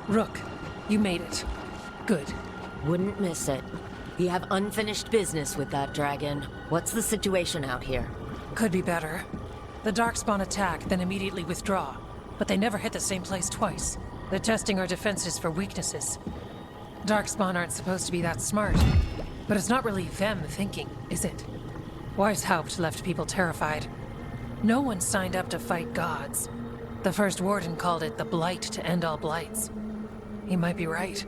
Rook, you made it. Good. Wouldn't miss it. We have unfinished business with that dragon. What's the situation out here? Could be better. The Darkspawn attack, then immediately withdraw. But they never hit the same place twice. They're testing our defenses for weaknesses. Darkspawn aren't supposed to be that smart. But it's not really them thinking, is it? Weishaupt left people terrified. No one signed up to fight gods. The first warden called it the blight to end all blights. He might be right.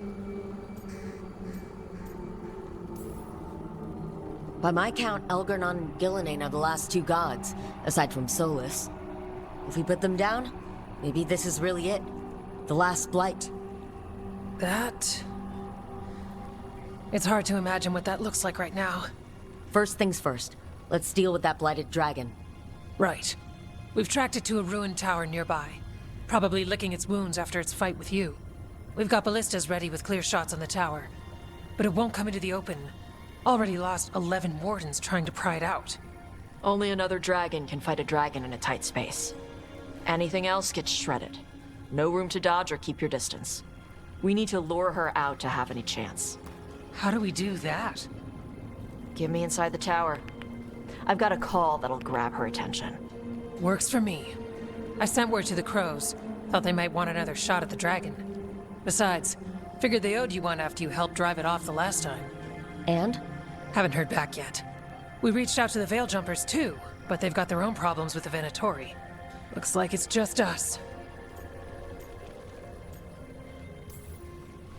By my count, Elgar'nan and Gillenane are the last two gods, aside from Solus. If we put them down, maybe this is really it. The last blight. That... It's hard to imagine what that looks like right now. First things first. Let's deal with that blighted dragon. Right. We've tracked it to a ruined tower nearby. Probably licking its wounds after its fight with you. We've got ballistas ready with clear shots on the tower. But it won't come into the open. Already lost 11 wardens trying to pry it out. Only another dragon can fight a dragon in a tight space. Anything else gets shredded. No room to dodge or keep your distance. We need to lure her out to have any chance. How do we do that? Get me inside the tower. I've got a call that'll grab her attention. Works for me. I sent word to the crows. Thought they might want another shot at the dragon. Besides, figured they owed you one after you helped drive it off the last time. And? Haven't heard back yet. We reached out to the Veil Jumpers too, but they've got their own problems with the Venatori. Looks like it's just us.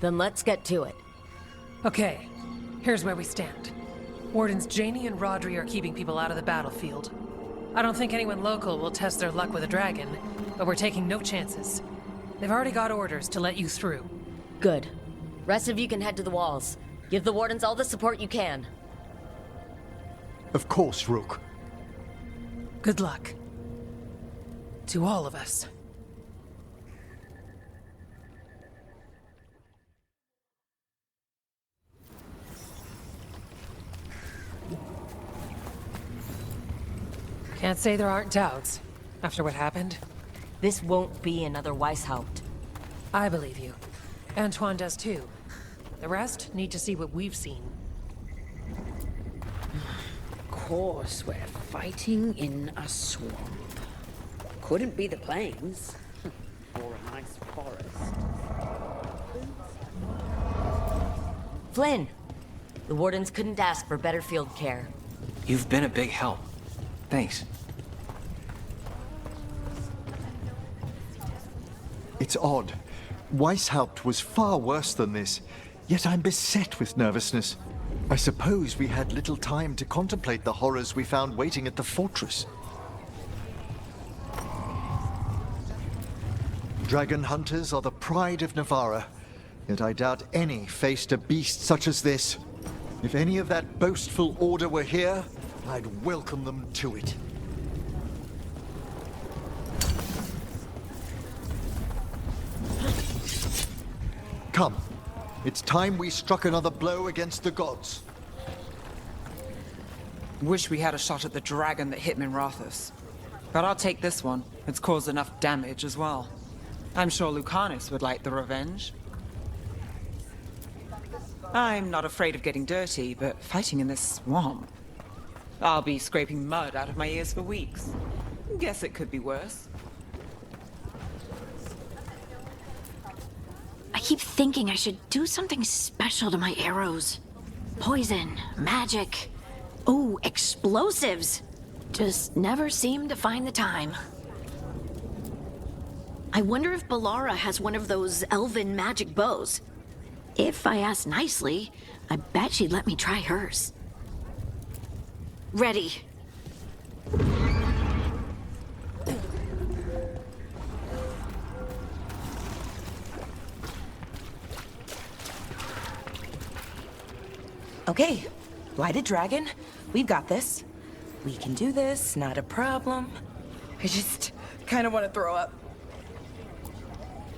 Then let's get to it. Okay, here's where we stand. Wardens Janey and Rodri are keeping people out of the battlefield. I don't think anyone local will test their luck with a dragon, but we're taking no chances. They've already got orders to let you through. Good. Rest of you can head to the walls. Give the wardens all the support you can. Of course, Rook. Good luck. To all of us. Can't say there aren't doubts, after what happened. This won't be another Weishaupt. I believe you. Antoine does too. The rest need to see what we've seen. Of course, we're fighting in a swamp. Couldn't be the plains. Or a nice forest. Flynn! The wardens couldn't ask for better field care. You've been a big help. Thanks. It's odd. Weishaupt was far worse than this, yet I'm beset with nervousness. I suppose we had little time to contemplate the horrors we found waiting at the fortress. Dragon hunters are the pride of Navarra, yet I doubt any faced a beast such as this. If any of that boastful order were here, I'd welcome them to it. Come. It's time we struck another blow against the gods. Wish we had a shot at the dragon that hit Minrathous. But I'll take this one. It's caused enough damage as well. I'm sure Lucanus would like the revenge. I'm not afraid of getting dirty, but fighting in this swamp... I'll be scraping mud out of my ears for weeks. Guess it could be worse. I keep thinking I should do something special to my arrows. Poison, magic, oh, explosives. Just never seem to find the time. I wonder if Bellara has one of those elven magic bows. If I asked nicely, I bet she'd let me try hers. Ready. Okay, Blighted Dragon, we've got this. We can do this, not a problem. I just kind of want to throw up.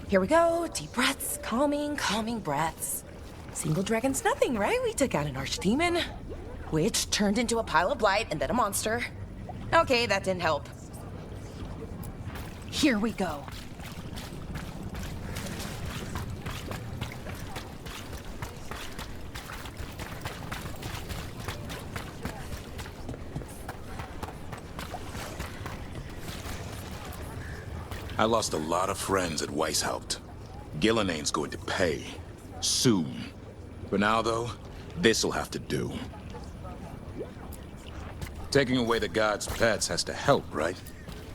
Here we go, deep breaths, calming, calming breaths. Single dragon's nothing, right? We took out an archdemon, which turned into a pile of blight and then a monster. Okay, that didn't help. Here we go. I lost a lot of friends at Weishaupt. Gillenane's going to pay. Soon. For now, though, this'll have to do. Taking away the gods' pets has to help, right?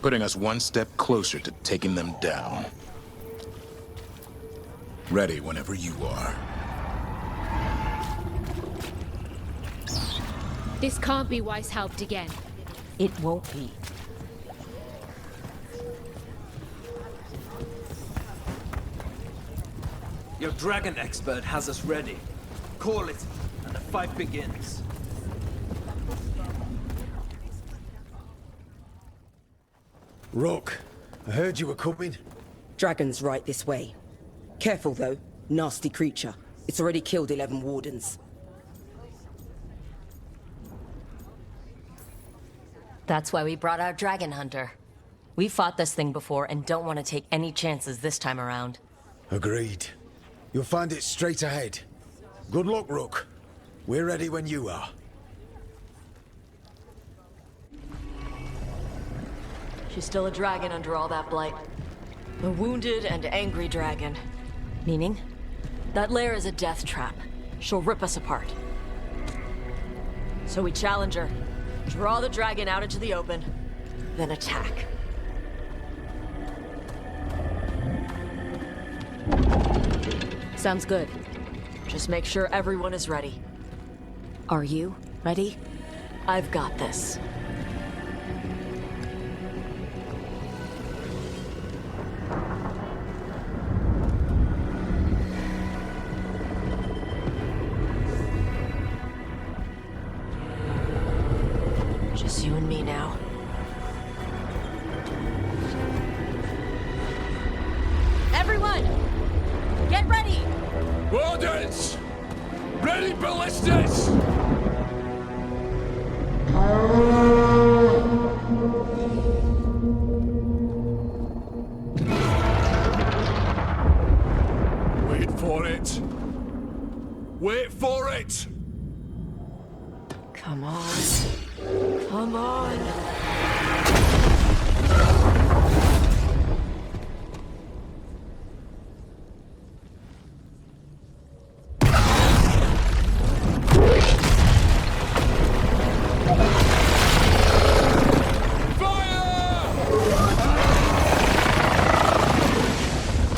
Putting us one step closer to taking them down. Ready whenever you are. This can't be Weishaupt again. It won't be. Your dragon expert has us ready. Call it, and the fight begins. Rock, I heard you were coming. Dragon's right this way. Careful though, nasty creature. It's already killed 11 wardens. That's why we brought our dragon hunter. We fought this thing before and don't want to take any chances this time around. Agreed. You'll find it straight ahead. Good luck, Rook. We're ready when you are. She's still a dragon under all that blight. A wounded and angry dragon. Meaning? That lair is a death trap. She'll rip us apart. So we challenge her. Draw the dragon out into the open, then attack. Sounds good. Just make sure everyone is ready. Are you ready? I've got this. Just you and me now. Everyone! Get ready! Wardens! Ready ballistas! Wait for it! Wait for it! Come on. Come on.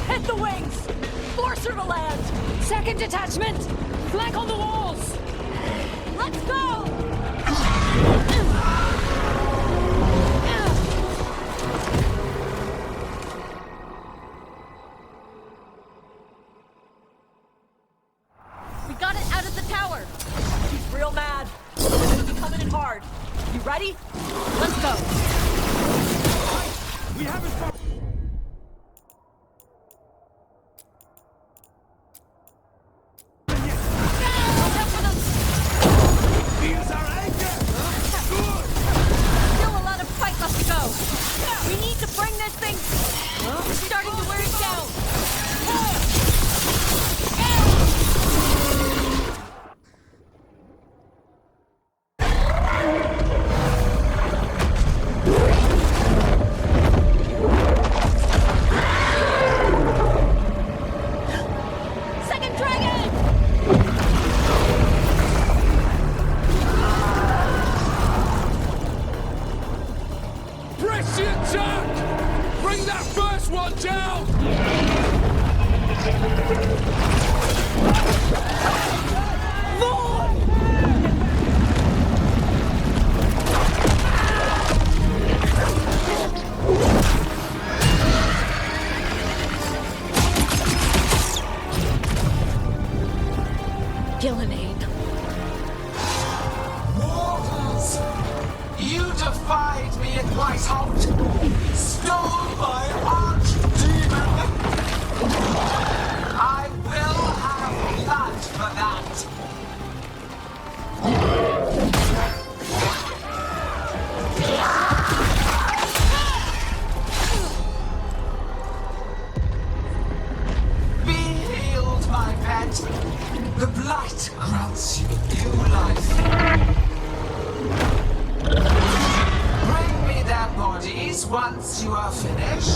Hit the wings! Force her to land! Second detachment! Flank on the walls! Let's go! We got it out of the tower! She's real mad. We're gonna be coming in hard. You ready? Let's go! We haven't fought. Here's our anchor! Good! Still a lot of fight left to go. We need to bring this thing... We're starting to wear it down. Second dragon! Press the attack! Bring that first one down! Gillenane. Mortals! You defied me at Weishaupt! Stole my archdemon! I will have blood for that! are finished.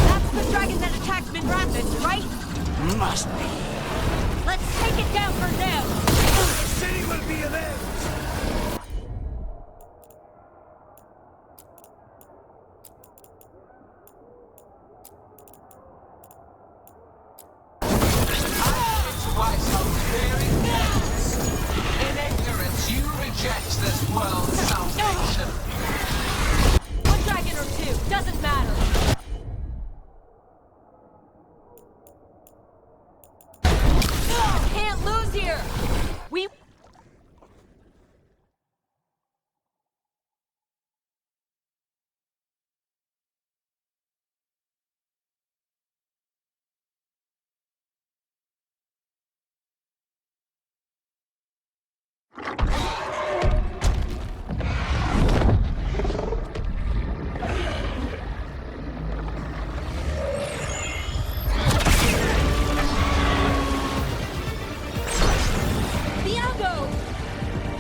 That's the dragon that attacked Minrathous, right? Must be. Let's take it down for now. The city will be avenged. In ignorance, you reject this world's salvation. One dragon or two, doesn't matter. Can't lose here. We...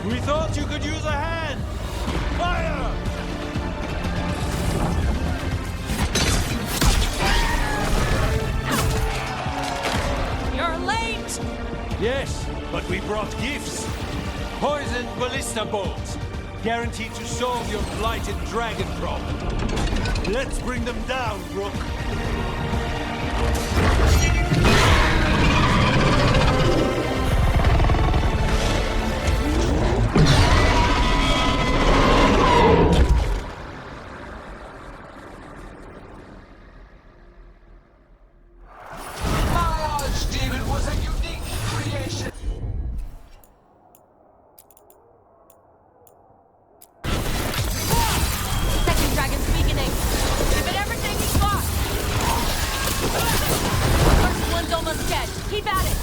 We thought you could use a hand! Fire! You're late! Yes, but we brought gifts. Poisoned ballista bolts. Guaranteed to solve your blighted dragon problem. Let's bring them down, Rook. My archdemon was a unique creation. Second dragon's weakening. Give it everything he's got. First one's almost dead. Keep at it.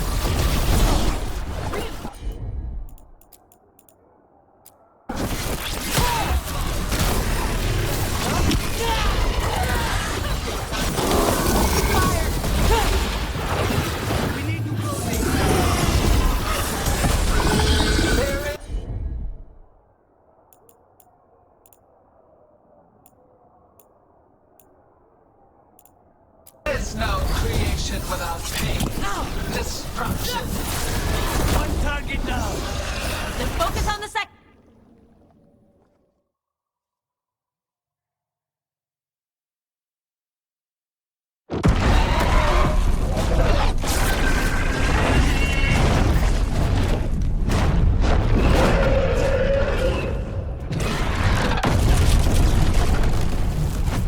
There's no creation without pain. Destruction. One target down. Then focus on the second.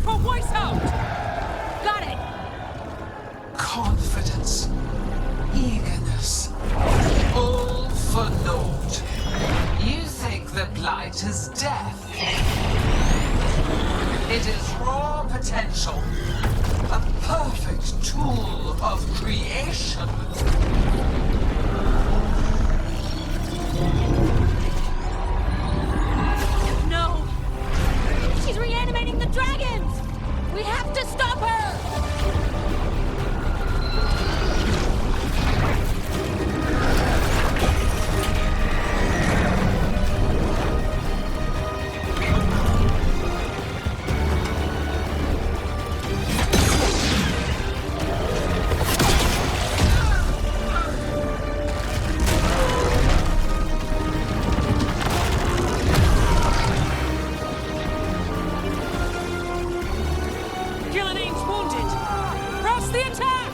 For Weishaupt! Got it! Confidence. Eagerness. All for naught. You think the blight is death. It is raw potential. A perfect tool of creation. No! She's reanimating the dragons! We have to stop her! Gilline's wounded! Press the attack!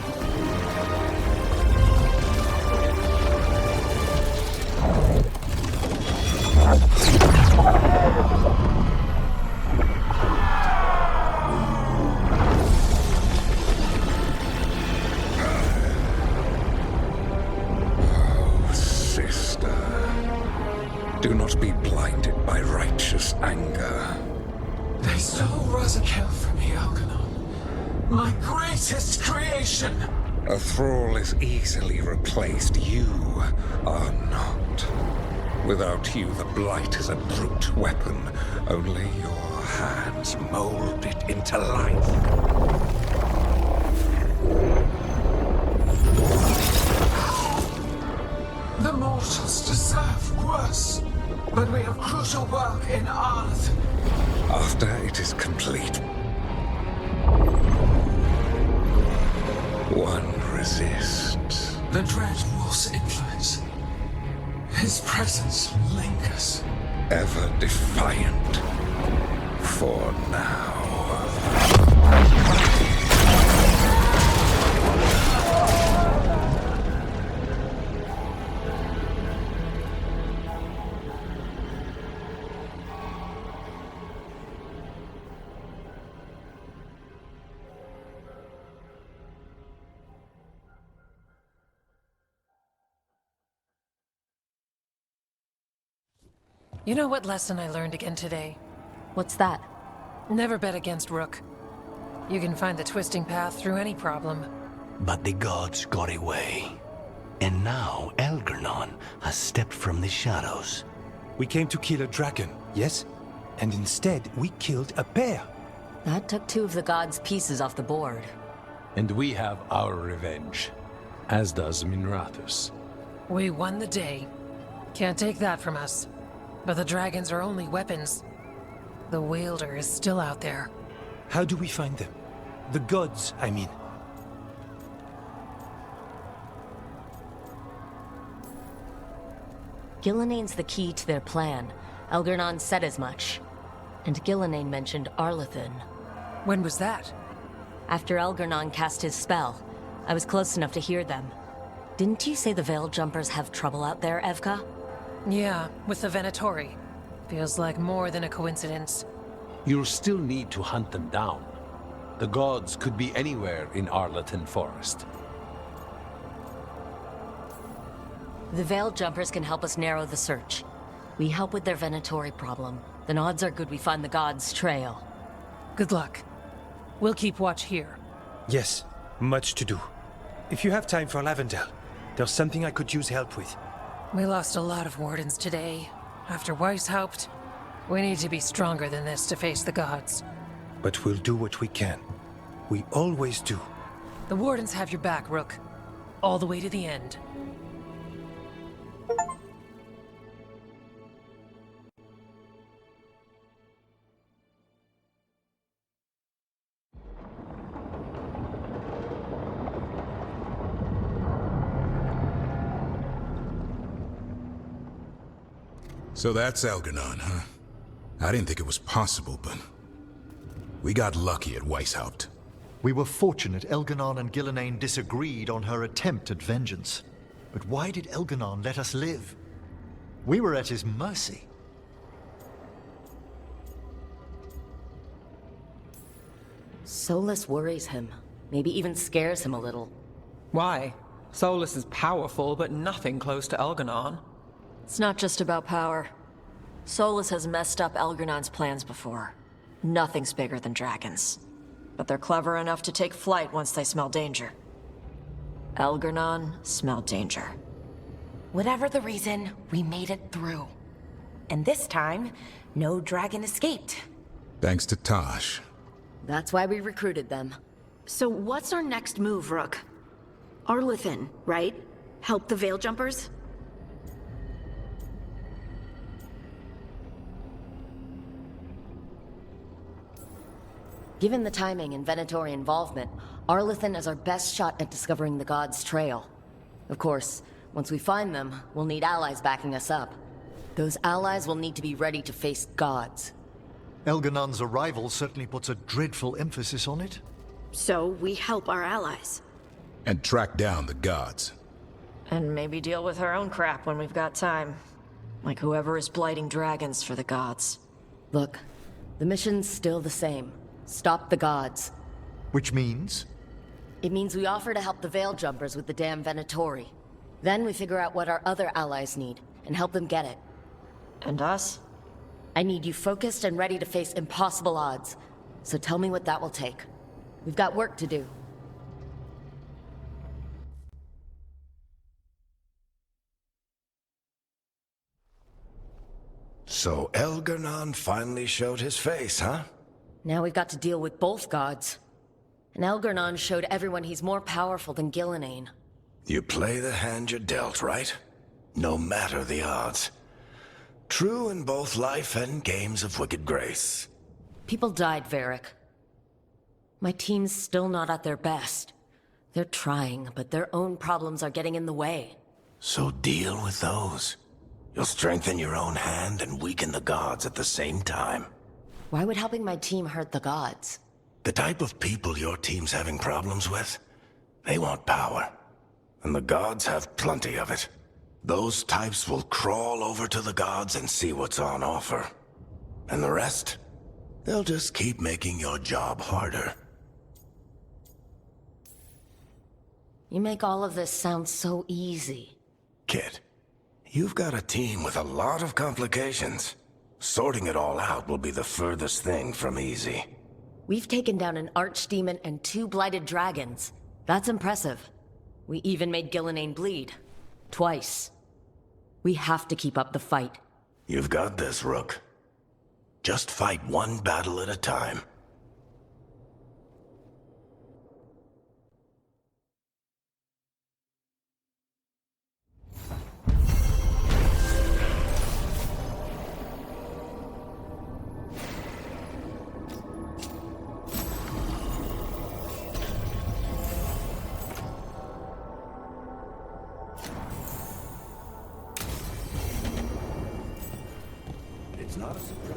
Sister, do not be blinded by righteous anger. They stole Razakel from me, Algernon. My greatest creation. A thrall is easily replaced. You are not. Without you, the blight is a brute weapon. Only your hands mold it into life. crucial work in Arth. After it is complete, one resists. The Dread Wolf's influence. His presence lingers. Ever defiant. For now. You know what lesson I learned again today? What's that? Never bet against Rook. You can find the twisting path through any problem. But the gods got away. And now Elgernon has stepped from the shadows. We came to kill a dragon, yes? And instead, we killed a bear. That took 2 of the gods' pieces off the board. And we have our revenge, as does Minrathous. We won the day. Can't take that from us. But the dragons are only weapons. The wielder is still out there. How do we find them? The gods, I mean. Gilnenain's the key to their plan. Elgernon said as much. And Gilnenain mentioned Arlethan. When was that? After Elgernon cast his spell. I was close enough to hear them. Didn't you say the Veil Jumpers have trouble out there, Evka? Yeah, with the Venatori. Feels like more than a coincidence. You'll still need to hunt them down. The gods could be anywhere in Arlethan Forest. The Veil Jumpers can help us narrow the search. We help with their Venatori problem. Then odds are good we find the gods' trail. Good luck. We'll keep watch here. Yes, much to do. If you have time for Lavendel, there's something I could use help with. We lost a lot of wardens today. After Weishaupt, we need to be stronger than this to face the gods. But we'll do what we can. We always do. The wardens have your back, Rook. All the way to the end. So that's Elgernon, huh? I didn't think it was possible, but... we got lucky at Weishaupt. We were fortunate Elgernon and Gilnenain disagreed on her attempt at vengeance. But why did Elgernon let us live? We were at his mercy. Solus worries him. Maybe even scares him a little. Why? Solus is powerful, but nothing close to Elgernon. It's not just about power. Solus has messed up Elgernon's plans before. Nothing's bigger than dragons. But they're clever enough to take flight once they smell danger. Elgernon smelled danger. Whatever the reason, we made it through. And this time, no dragon escaped. Thanks to Tosh. That's why we recruited them. So what's our next move, Rook? Arlethan, right? Help the Veil Jumpers? Given the timing and Venatori involvement, Arlethan is our best shot at discovering the gods' trail. Of course, once we find them, we'll need allies backing us up. Those allies will need to be ready to face gods. Elgernon's arrival certainly puts a dreadful emphasis on it. So we help our allies. And track down the gods. And maybe deal with our own crap when we've got time. Like whoever is blighting dragons for the gods. Look, the mission's still the same. Stop the gods. Which means? It means we offer to help the Veil Jumpers with the damn Venatori. Then we figure out what our other allies need, and help them get it. And us? I need you focused and ready to face impossible odds. So tell me what that will take. We've got work to do. So Elgernon finally showed his face, huh? Now we've got to deal with both gods. And Elgernon showed everyone he's more powerful than Gilnenain. You play the hand you're dealt, right? No matter the odds. True in both life and games of wicked grace. People died, Varric. My team's still not at their best. They're trying, but their own problems are getting in the way. So deal with those. You'll strengthen your own hand and weaken the gods at the same time. Why would helping my team hurt the gods? The type of people your team's having problems with, they want power. And the gods have plenty of it. Those types will crawl over to the gods and see what's on offer. And the rest, they'll just keep making your job harder. You make all of this sound so easy. Kid, you've got a team with a lot of complications. Sorting it all out will be the furthest thing from easy. We've taken down an archdemon and 2 blighted dragons. That's impressive. We even made Gillenane bleed. Twice. We have to keep up the fight. You've got this, Rook. Just fight one battle at a time. It's not a surprise.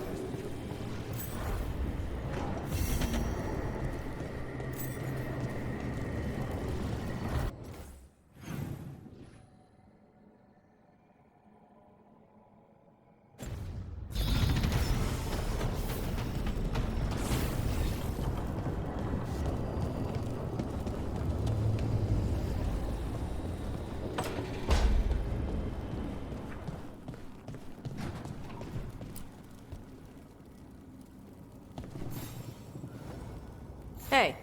Hey,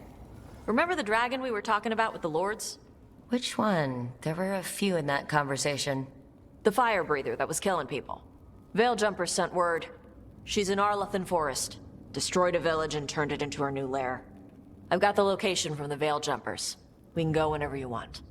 remember the dragon we were talking about with the lords? Which one? There were a few in that conversation. The fire breather that was killing people. Veiljumpers sent word. She's in Arlathan Forest. Destroyed a village and turned it into her new lair. I've got the location from the Veiljumpers. We can go whenever you want.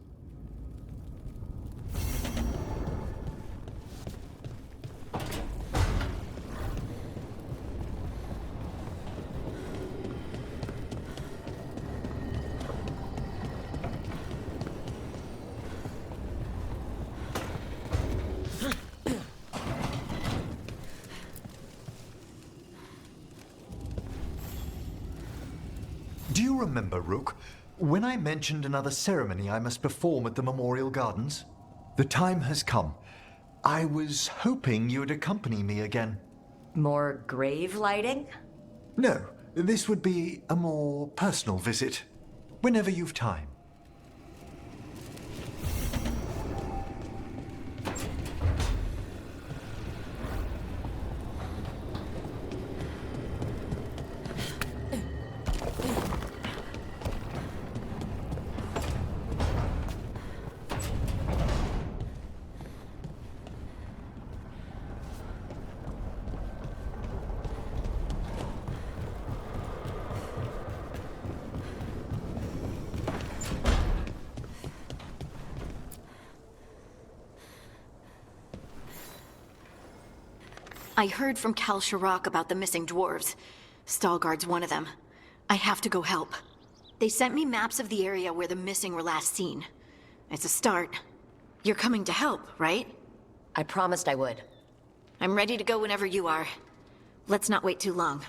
Do you remember, Rook, when I mentioned another ceremony I must perform at the Memorial Gardens? The time has come. I was hoping you'd accompany me again. More grave lighting? No, this would be a more personal visit. Whenever you've time. I heard from Kal Sharok about the missing dwarves. Stalgard's one of them. I have to go help. They sent me maps of the area where the missing were last seen. It's a start. You're coming to help, right? I promised I would. I'm ready to go whenever you are. Let's not wait too long.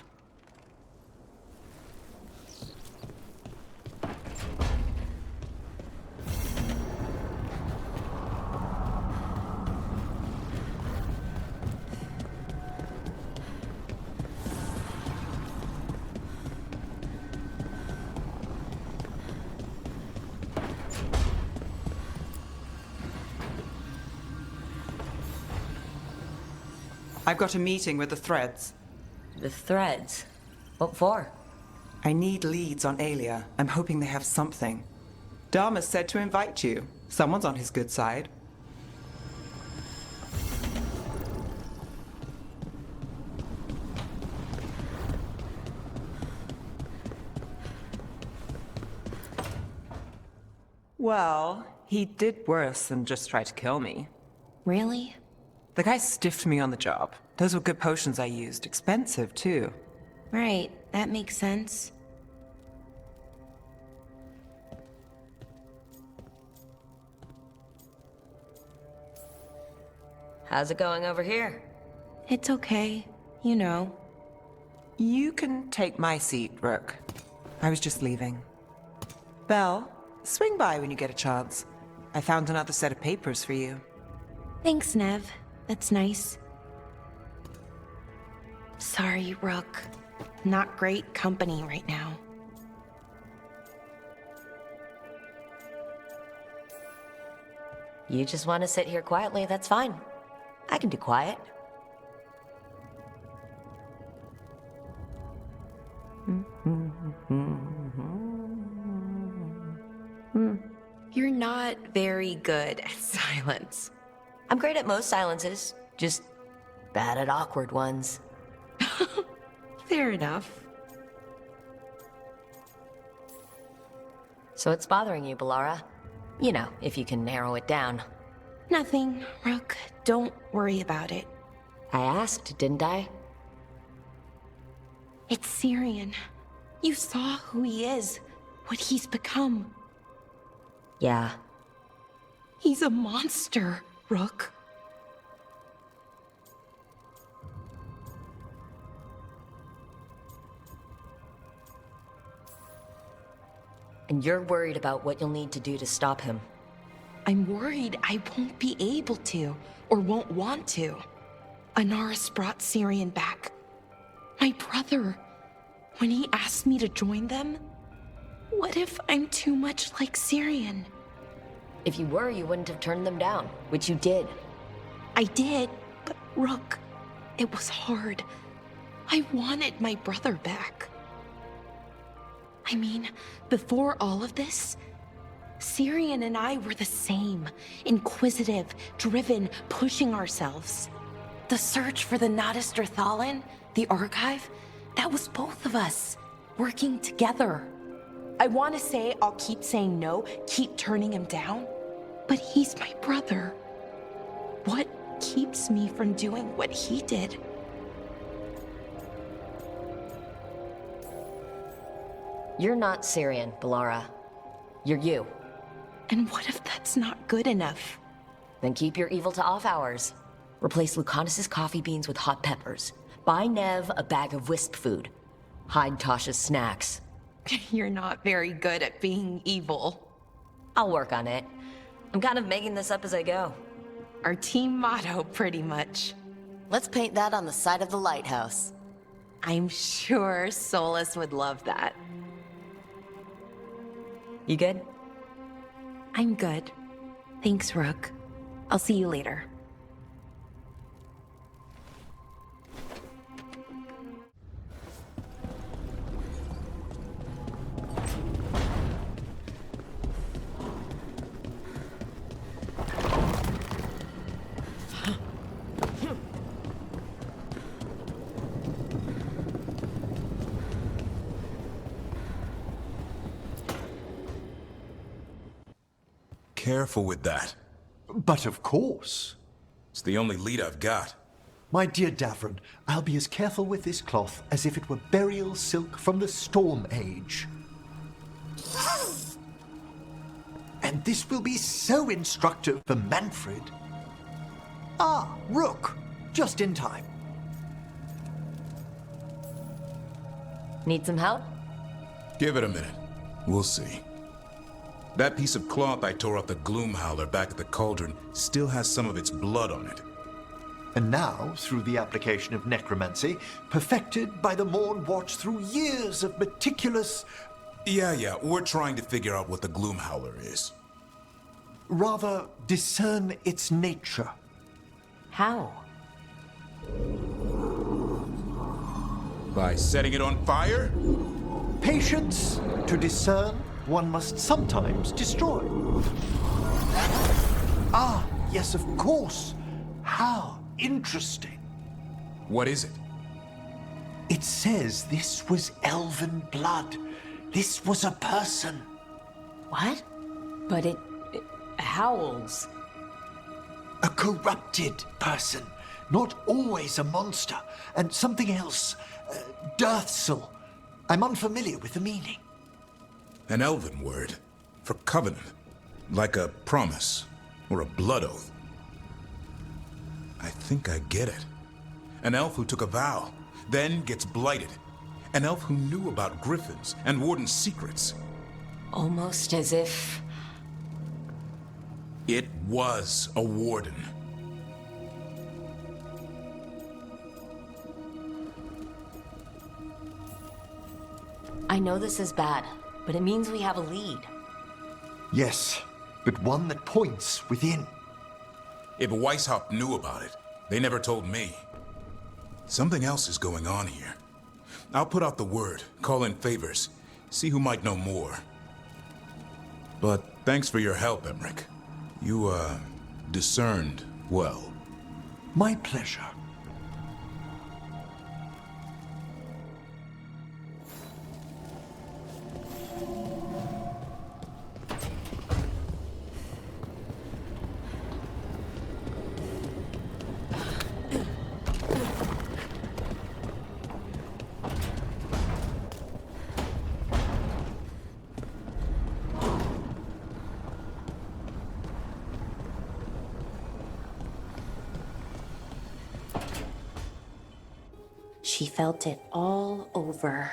I've got a meeting with the Threads. The Threads? What for? I need leads on Aelia. I'm hoping they have something. Dharma said to invite you. Someone's on his good side. Well, he did worse than just try to kill me. Really? The guy stiffed me on the job. Those were good potions I used. Expensive, too. Right, that makes sense. How's it going over here? It's okay. You know. You can take my seat, Rook. I was just leaving. Belle, swing by when you get a chance. I found another set of papers for you. Thanks, Nev. That's nice. Sorry, Rook. Not great company right now. You just want to sit here quietly, that's fine. I can do quiet. You're not very good at silence. I'm great at most silences, just bad at awkward ones. Fair enough. So what's bothering you, Bellara? You know, if you can narrow it down. Nothing, Rook. Don't worry about it. I asked, didn't I? It's Syrian. You saw who he is, what he's become. Yeah. He's a monster, Rook. And you're worried about what you'll need to do to stop him. I'm worried I won't be able to, or won't want to. Anaris brought Syrian back. My brother. When he asked me to join them, what if I'm too much like Syrian? If you were, you wouldn't have turned them down, which you did. I did, but Rook, it was hard. I wanted my brother back. I mean, before all of this, Syrian and I were the same. Inquisitive, driven, pushing ourselves. The search for the Natus Thalin, the archive, that was both of us, working together. I want to say I'll keep saying no, keep turning him down, but he's my brother. What keeps me from doing what he did? You're not Syrian, Bellara. You're you. And what if that's not good enough? Then keep your evil to off hours. Replace Lucanus's coffee beans with hot peppers. Buy Nev a bag of wisp food. Hide Tasha's snacks. You're not very good at being evil. I'll work on it. I'm kind of making this up as I go. Our team motto, pretty much. Let's paint that on the side of the lighthouse. I'm sure Solus would love that. You good? I'm good. Thanks, Rook. I'll see you later. Careful with that. But of course. It's the only lead I've got. My dear Davron, I'll be as careful with this cloth as if it were burial silk from the Storm Age. And this will be so instructive for Manfred. Ah, Rook, just in time. Need some help? Give it a minute. We'll see. That piece of cloth I tore off the Gloom Howler back at the cauldron still has some of its blood on it. And now, through the application of necromancy, perfected by the Morn Watch through years of meticulous... Yeah, we're trying to figure out what the Gloom Howler is. Rather, discern its nature. How? By setting it on fire? Patience. To discern, one must sometimes destroy. Ah, yes, of course. How interesting. What is it? It says this was elven blood. This was a person. What? But it howls. A corrupted person, not always a monster. And something else, Dirthsel. I'm unfamiliar with the meaning. An elven word for covenant, like a promise or a blood oath. I think I get it. An elf who took a vow, then gets blighted. An elf who knew about griffins and Warden's secrets. Almost as if... It was a Warden. I know this is bad, but it means we have a lead. Yes, but one that points within. If Weishaupt knew about it, they never told me. Something else is going on here. I'll put out the word, call in favors, see who might know more. But thanks for your help, Emmerich. You, discerned well. My pleasure. She felt it all over.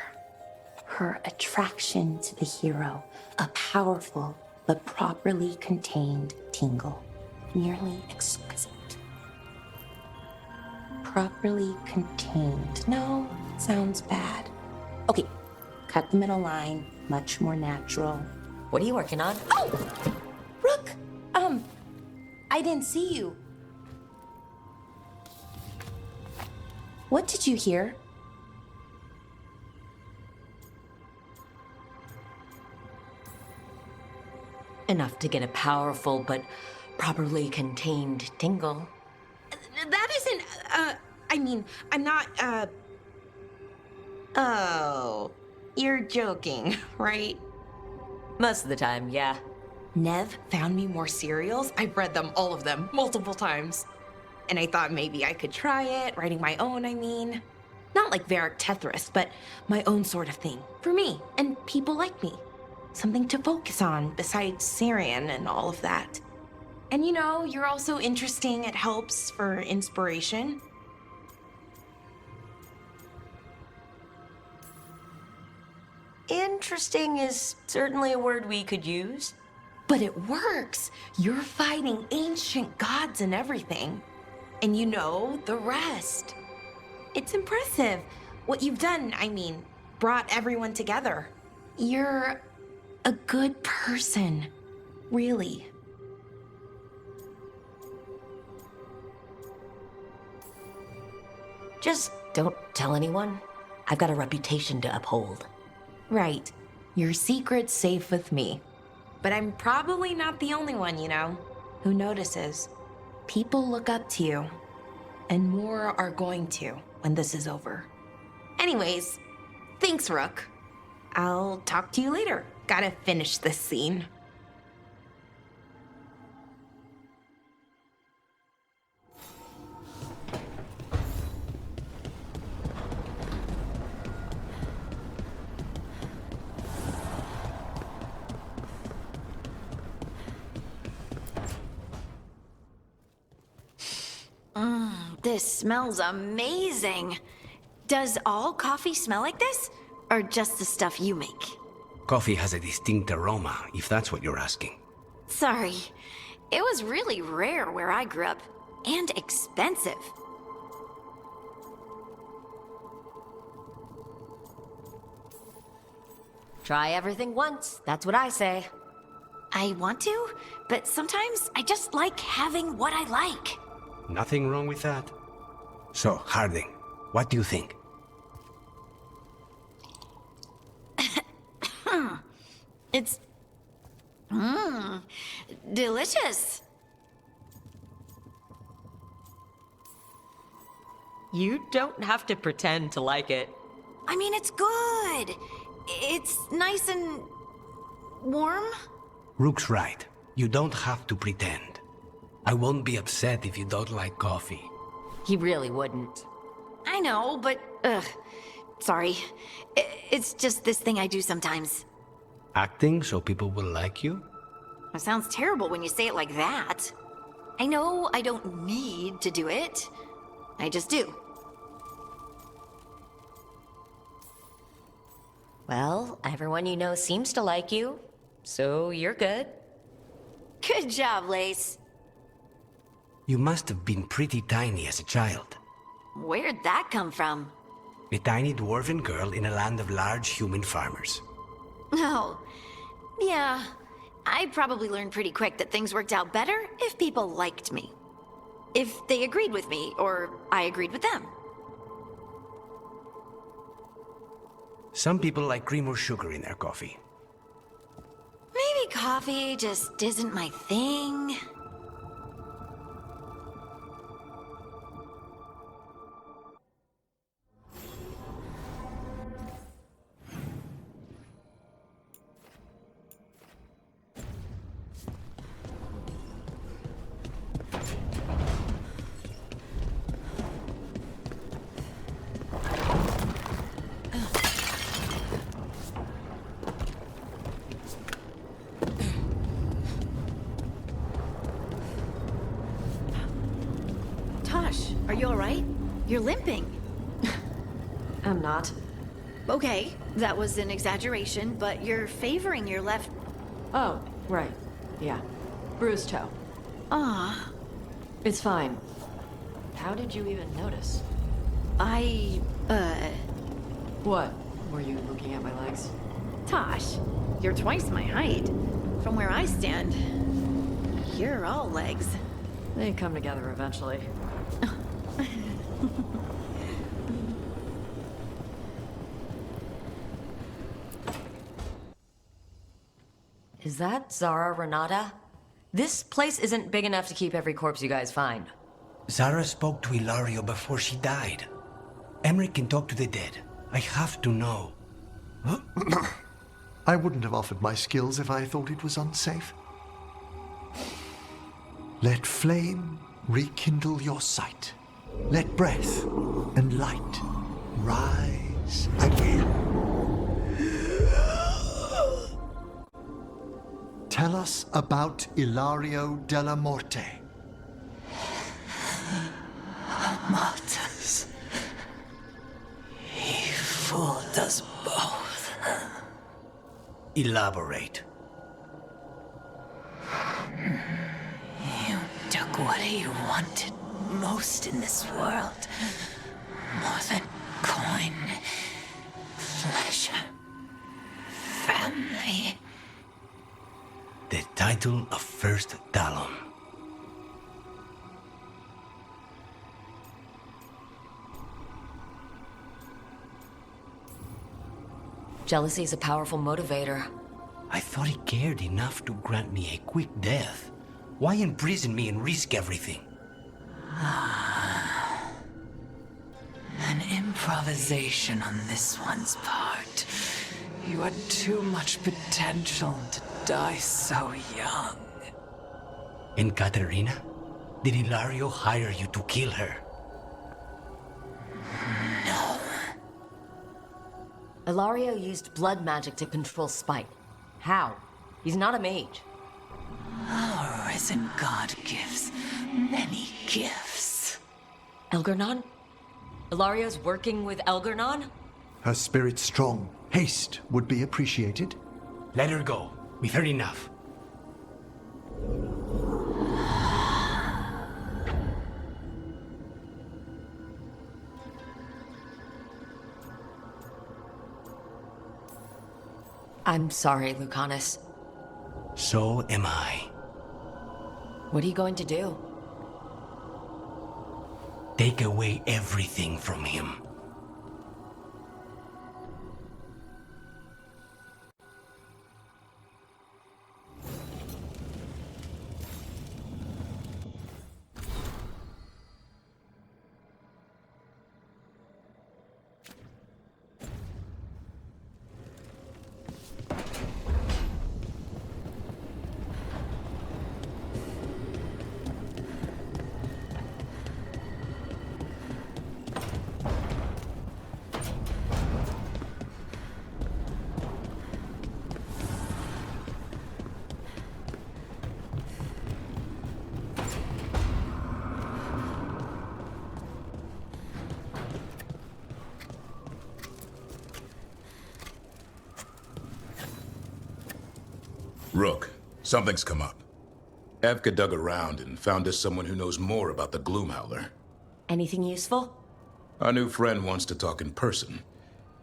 Her attraction to the hero, a powerful but properly contained tingle, nearly exquisite. Properly contained. No, sounds bad. Okay, cut the middle line, much more natural. What are you working on? Oh! Rook! I didn't see you. What did you hear? Enough to get a powerful but properly contained tingle. That isn't, I mean, I'm not, Oh, you're joking, right? Most of the time, yeah. Nev found me more cereals. I've read them, all of them, multiple times. And I thought maybe I could try it, writing my own, I mean. Not like Varric Tethris, but my own sort of thing. For me, and people like me. Something to focus on, besides Syrian and all of that. And you know, you're also interesting, it helps for inspiration. Interesting is certainly a word we could use. But it works! You're fighting ancient gods and everything. And you know the rest. It's impressive. What you've done, I mean, brought everyone together. You're a good person. Really. Just don't tell anyone. I've got a reputation to uphold. Right. Your secret's safe with me. But I'm probably not the only one, you know, who notices. People look up to you, and more are going to when this is over. Anyways, thanks, Rook. I'll talk to you later. Gotta finish this scene. This smells amazing. Does all coffee smell like this? Or just the stuff you make? Coffee has a distinct aroma, if that's what you're asking. Sorry. It was really rare where I grew up. And expensive. Try everything once, that's what I say. I want to, but sometimes I just like having what I like. Nothing wrong with that. So, Harding, what do you think? It's... delicious. You don't have to pretend to like it. I mean, it's good. It's nice and... warm. Rook's right. You don't have to pretend. I won't be upset if you don't like coffee. He really wouldn't. I know, but, sorry. It's just this thing I do sometimes. Acting so people will like you? It sounds terrible when you say it like that. I know I don't need to do it. I just do. Well, everyone you know seems to like you, so you're good. Good job, Lace. You must have been pretty tiny as a child. Where'd that come from? A tiny dwarven girl in a land of large human farmers. Oh, yeah. I probably learned pretty quick that things worked out better if people liked me. If they agreed with me, or I agreed with them. Some people like cream or sugar in their coffee. Maybe coffee just isn't my thing. Are you alright? You're limping. I'm not. Okay, that was an exaggeration, but you're favoring your left... Oh, right. Yeah. Bruised toe. Ah. It's fine. How did you even notice? What? Were you looking at my legs? Tosh, you're twice my height. From where I stand, you're all legs. They come together eventually. Is that Zara Renata? This place isn't big enough to keep every corpse you guys find. Zara spoke to Ilario before she died. Emmerich can talk to the dead. I have to know. I wouldn't have offered my skills if I thought it was unsafe. Let flame rekindle your sight. Let breath and light rise again. Tell us about Ilario della Morte. Martyrs. He fooled us both. Elaborate. You took what he wanted most in this world. More than coin, pleasure, family. The title of First Talon. Jealousy is a powerful motivator. I thought he cared enough to grant me a quick death. Why imprison me and risk everything? An improvisation on this one's part. You had too much potential to die so young. And Katerina? Did Ilario hire you to kill her? No. Ilario used blood magic to control spite. How? He's not a mage. Our risen god gives many gifts. Elgernon? Ilario's working with Elgernon? Her spirit strong. Haste would be appreciated. Let her go. We've heard enough. I'm sorry, Lucanus. So am I. What are you going to do? Take away everything from him. Rook, something's come up. Evka dug around and found us someone who knows more about the Gloomhowler. Anything useful? Our new friend wants to talk in person.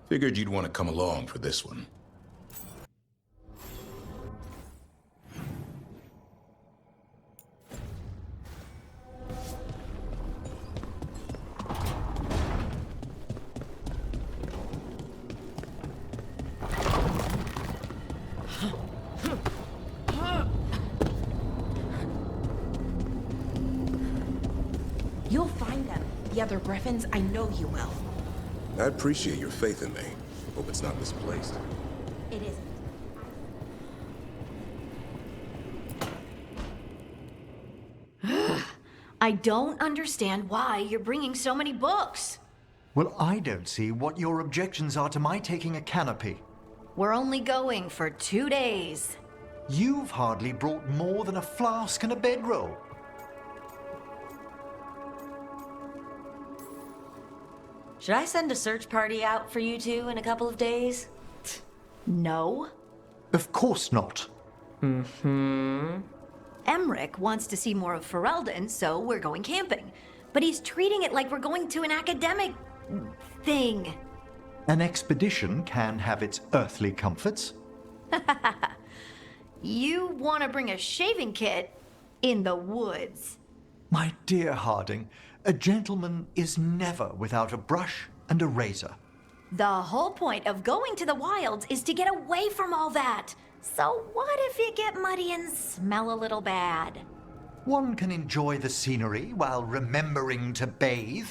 Figured you'd want to come along for this one. You'll find them. The other Griffins, I know you will. I appreciate your faith in me. Hope it's not misplaced. It isn't. I don't understand why you're bringing so many books. Well, I don't see what your objections are to my taking a canopy. We're only going for 2 days. You've hardly brought more than a flask and a bedroll. Should I send a search party out for you two in a couple of days? No. Of course not. Emmerich wants to see more of Ferelden, so we're going camping. But he's treating it like we're going to an academic thing. An expedition can have its earthly comforts. You want to bring a shaving kit in the woods. My dear Harding, a gentleman is never without a brush and a razor. The whole point of going to the wilds is to get away from all that. So what if you get muddy and smell a little bad? One can enjoy the scenery while remembering to bathe.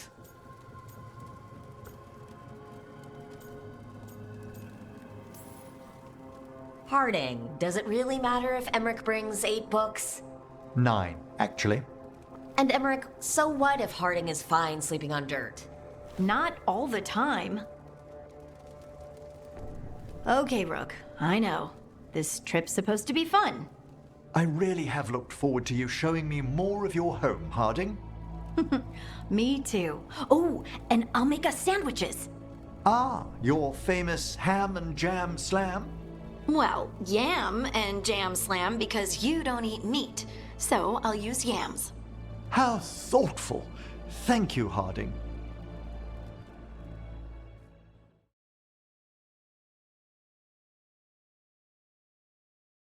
Harding, does it really matter if Emmerich brings 8 books? 9, actually. And Emmerich, so what if Harding is fine sleeping on dirt? Not all the time. Okay, Rook, I know. This trip's supposed to be fun. I really have looked forward to you showing me more of your home, Harding. Me too. Oh, and I'll make us sandwiches. Ah, your famous ham and jam slam? Well, yam and jam slam because you don't eat meat. So I'll use yams. How thoughtful. Thank you, Harding.